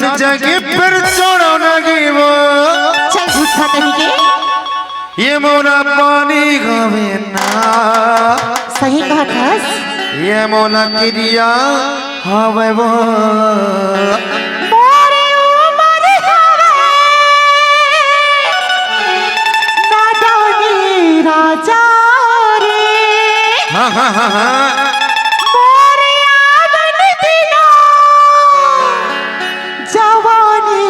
जान जगी फिर छोड़ो नगी वो चल झूठा कहीं के ये मोला पानी गावे ना सही कहा खस ये मोला क्रिया हवे वो मोरे उमर हवे नादानी राजा रे हाँ हाँ हाँ हाँ मोरे आवन दिना जवानी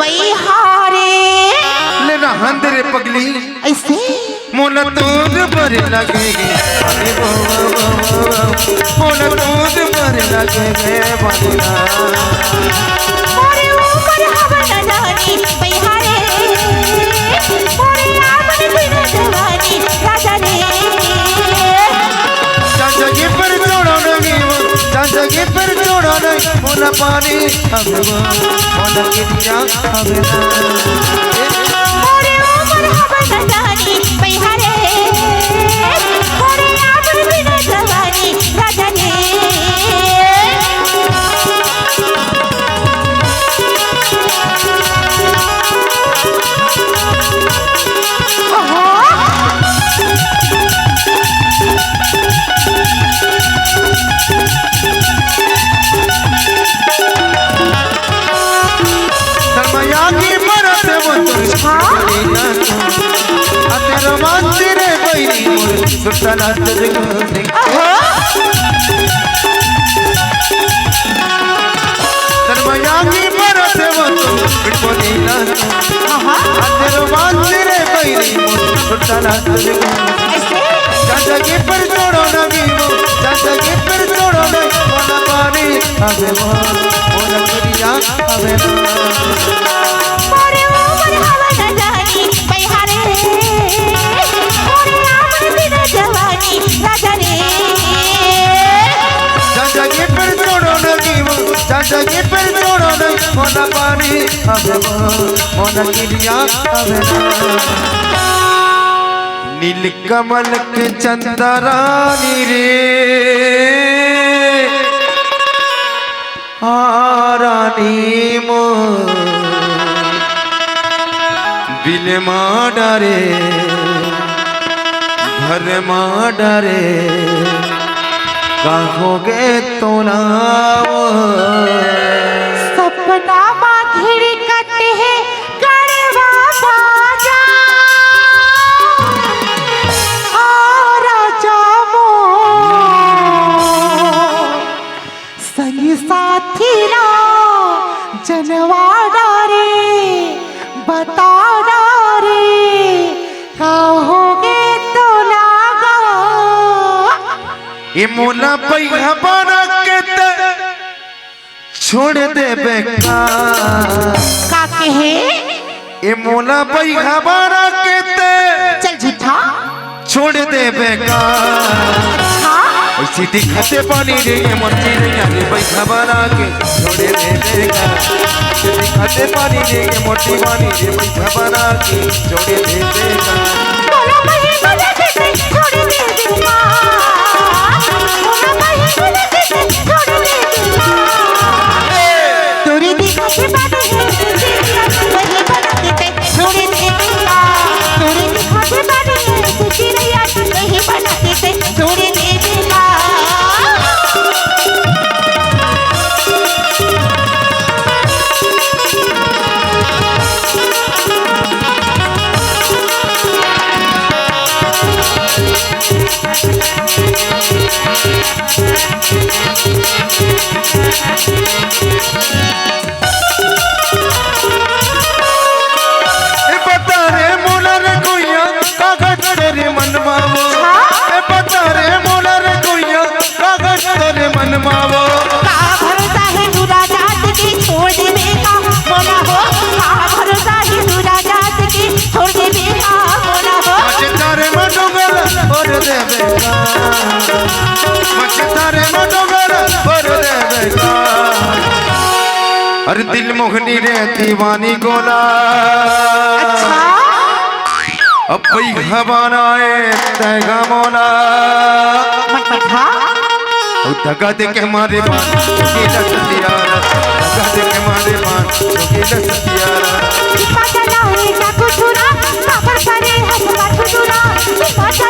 बैहारे लेना हंदरे पगली ऐसे मोला दूध पर लगेगी मोला दूध पर लगेगे बंदा मोरे ऊपर हवा न जानी बैहारे मोरे आवन दिना जवानी राजा रे जगी पर छोड़ो नहीं वो जगी पर छोड़ो नहीं मोला पानी हवे वो मोला क्रिया हवे ना मोरे ऊपर हवा न जानी बैहारे मोरे आवन दिना जवानी राजा रे सरमैया की मरत वो तेरा मंदिर बैरी मोर सुल्ताना तुझको सरमैया की मरत वो बिल्कुल ना तेरा मंदिर बैरी मोर सुल्ताना तुझको जगी पर छोड़ो नगी वो जगी पर छोड़ो नहीं मोला पानी हवे वो मोला क्रिया हवे ना मोरे ऊपर हवा न जानी बैहारे मोरे आवन दिना जवानी राजा रे जगी पर छोड़ो नगी वो जगी पर छोड़ो नहीं मोला पानी हवे वो मोला क्रिया हवे ना नीलकमल के चंदरानी रे रानी मो बिल डरे भर डरे कहोगे तो ना सपना माँ घिरी कटे है गड़वा बाजा आ राजा मो संगी साथी रा जनवा डारे बता डारे कहोगे तो लागा ये मोला पैहा बना के छोड़ दे बेकार का कहे ये मोला पैहा बना के चल झूठा छोड़ दे बेकार ऐसी दिखाते पानी रे ये मोटी रे यानी पैसा बना के छोड़ दे बेकार दिखाते पानी रे ये मोटी पानी रे पैसा बना के छोड़ दे बेकार बोला नहीं बोला कैसे छोड़ दे दूंगा बोला नहीं बोला कैसे छोड़ दे दूंगा तोरे दिखाते बातें वही बना के छोड़ दे दूंगा तोरे दिखाते बातें तेरी याद वही बना के छोड़ दे दूंगा बता रे मोला रे कोइया कागज तेरे मन मावो बता रे मोला रे कोइया कागज तेरे मन मावो का भरोसा है तू राजा के छोड़ दे बेका मोला हो का भरोसा है तू राजा के छोड़ दे बेका मोला हो मचे तारे मडोगर और दे बेका मचे तारे मडोगर और दे बेका अरे दिल मोहनी रे दीवानी गोला अच्छा अब भई घबराए तैगा मोला मत बैठा धक्का दे के मारे बान जोगीला सतियारा धक्का दे के मारे बान जोगीला सतियारा पागल है क्या कुछ ना पापड़ करे हंस मार दूरा पागल